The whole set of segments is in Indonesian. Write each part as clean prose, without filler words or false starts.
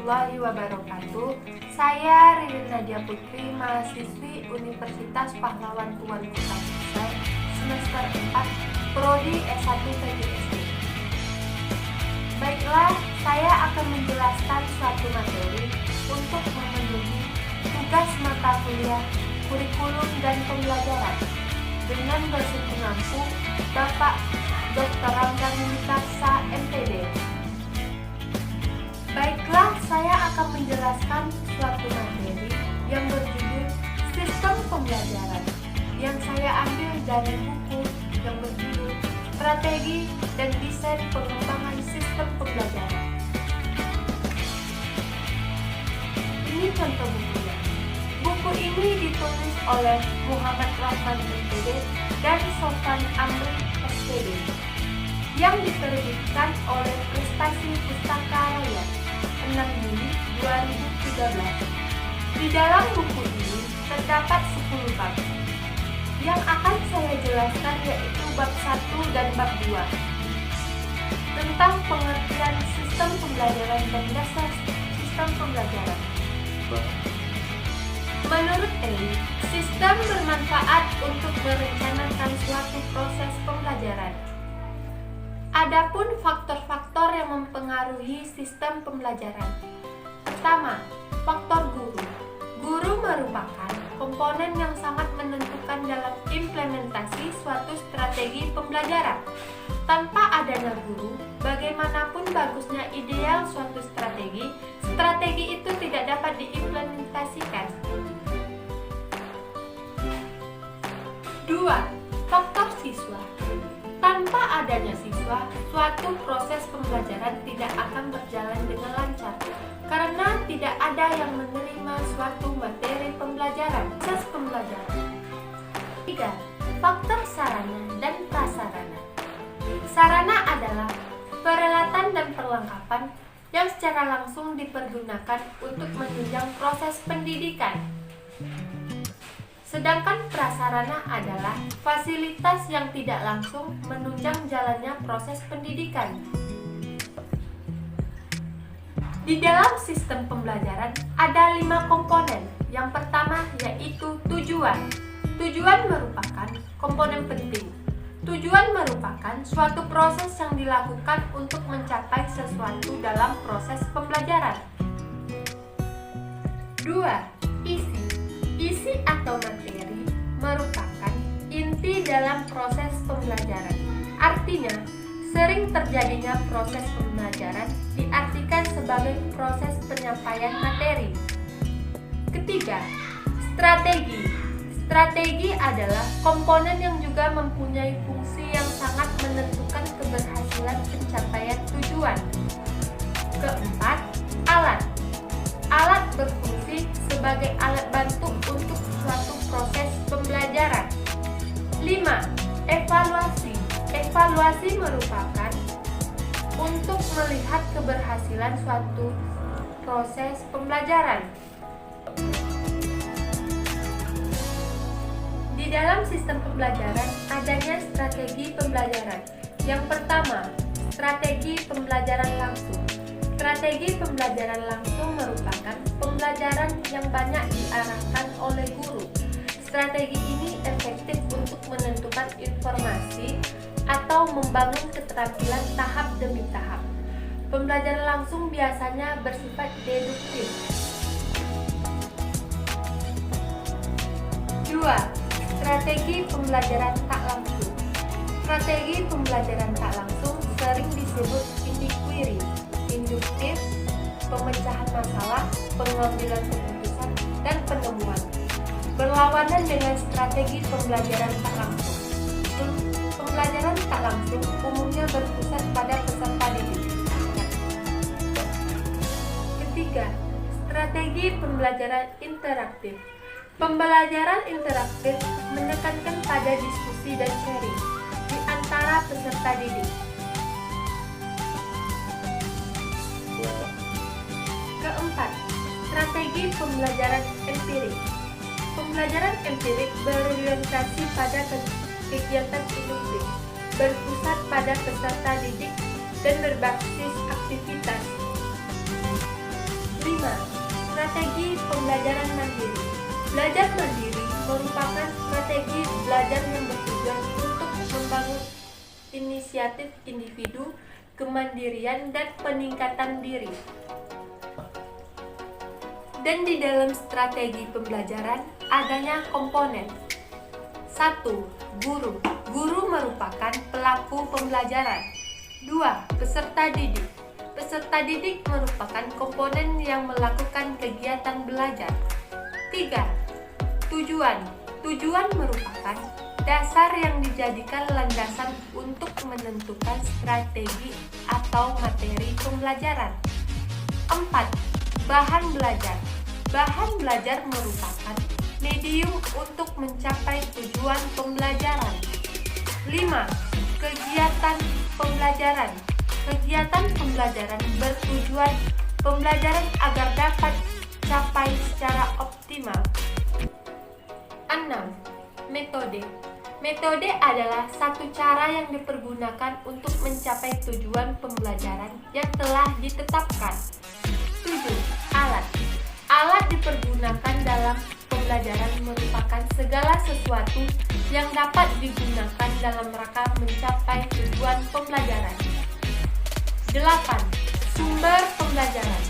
warahmatullahi wabarakatuh. Saya Ririn Nadia Putri, mahasiswi Universitas Pahlawan Tuan Kota Sukses, semester 4, Prodi S1 PGSD. Baiklah, saya akan menjelaskan suatu materi untuk memenuhi tugas mata kuliah, kurikulum, dan pembelajaran dengan dosen pengampu Bapak Dr. Ramdan Mukarsa, MPD. Baiklah, saya akan menjelaskan suatu materi yang berjudul Sistem Pembelajaran yang saya ambil dari buku yang berjudul Strategi dan Desain Pengembangan Sistem Pembelajaran. Ini contoh bukunya. Buku ini ditulis oleh Muhammad Rahman MPD dan Sofan Amri SPD yang diterbitkan oleh Prestasi Pustaka Rakyat 6 Juli 2013. Di dalam buku ini terdapat 10 bab. Yang akan saya jelaskan yaitu bab 1 dan bab 2 tentang pengertian sistem pembelajaran dan dasar sistem pembelajaran. Menurut Eli, sistem bermanfaat untuk merencanakan suatu proses pembelajaran. Adapun faktor-faktor yang mempengaruhi sistem pembelajaran. Pertama, faktor guru. Guru merupakan komponen yang sangat menentukan dalam implementasi suatu strategi pembelajaran. Tanpa adanya guru, bagaimanapun bagusnya ideal suatu strategi, strategi itu tidak dapat diimplementasikan. 2. Faktor siswa. Tanpa adanya siswa, suatu proses pembelajaran tidak akan berjalan dengan lancar karena tidak ada yang menerima suatu materi pembelajaran, proses pembelajaran. 3. Faktor sarana dan prasarana. Sarana adalah peralatan dan perlengkapan yang secara langsung dipergunakan untuk menunjang proses pendidikan. Sedangkan prasarana adalah fasilitas yang tidak langsung menunjang jalannya proses pendidikan. Di dalam sistem pembelajaran ada 5 komponen. Yang pertama yaitu tujuan. Tujuan merupakan komponen penting. Tujuan merupakan suatu proses yang dilakukan untuk mencapai sesuatu dalam proses pembelajaran. 2. Isi. Isi atau materi merupakan inti dalam proses pembelajaran. Artinya, sering terjadinya proses pembelajaran diartikan sebagai proses penyampaian materi. Ketiga, strategi. Strategi adalah komponen yang juga mempunyai fungsi yang sangat menentukan keberhasilan pencapaian tujuan. Keempat, alat. Alat berfungsi sebagai alat bantu untuk suatu proses pembelajaran. 5. Evaluasi. Evaluasi merupakan untuk melihat keberhasilan suatu proses pembelajaran. Di dalam sistem pembelajaran adanya strategi pembelajaran. Yang pertama, strategi pembelajaran langsung. Strategi pembelajaran langsung merupakan pembelajaran yang banyak diarahkan oleh guru. Strategi ini efektif untuk menentukan informasi atau membangun keterampilan tahap demi tahap. Pembelajaran langsung biasanya bersifat deduktif. 2. Strategi pembelajaran tak langsung. Strategi pembelajaran tak langsung sering disebut inquiry, induktif, pemecahan masalah, pengambilan keputusan, dan penemuan. Berlawanan dengan strategi pembelajaran tak langsung. Pembelajaran tak langsung umumnya berpusat pada peserta didik. Ketiga, strategi pembelajaran interaktif. Pembelajaran interaktif menekankan pada diskusi dan sharing di antara peserta didik. Keempat, strategi pembelajaran empirik. Pembelajaran empirik berorientasi pada kegiatan induktif, berpusat pada peserta didik, dan berbasis aktivitas. 5. 5. Strategi pembelajaran mandiri. Belajar mandiri merupakan strategi belajar yang bertujuan untuk membangun inisiatif individu, kemandirian, dan peningkatan diri. Dan di dalam strategi pembelajaran adanya komponen. 1. Guru. Guru merupakan pelaku pembelajaran. 2. Peserta didik. Peserta didik merupakan komponen yang melakukan kegiatan belajar. 3. Tujuan. Tujuan merupakan dasar yang dijadikan landasan untuk menentukan strategi atau materi pembelajaran. 4. Bahan belajar. Bahan belajar merupakan medium untuk mencapai tujuan pembelajaran. 5. Kegiatan pembelajaran. Kegiatan pembelajaran bertujuan pembelajaran agar dapat capai secara optimal. 6. Metode. Metode adalah satu cara yang dipergunakan untuk mencapai tujuan pembelajaran yang telah ditetapkan. 7. Alat. Alat dipergunakan dalam pembelajaran merupakan segala sesuatu yang dapat digunakan dalam rangka mencapai tujuan pembelajaran. 8. Sumber pembelajaran.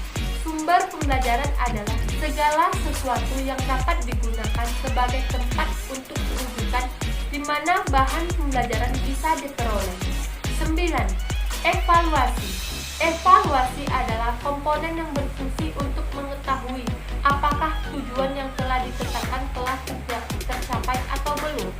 Sumber pembelajaran adalah segala sesuatu yang dapat digunakan sebagai tempat untuk rujukan di mana bahan pembelajaran bisa diperoleh. 9. Evaluasi. Evaluasi adalah komponen yang berfungsi untuk mengetahui apakah tujuan yang telah ditetapkan telah tercapai atau belum.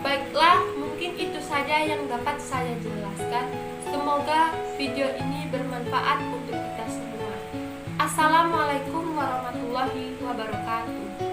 Baiklah, mungkin itu saja yang dapat saya jelaskan. Semoga video ini bermanfaat untuk kita semua. Assalamualaikum warahmatullahi wabarakatuh.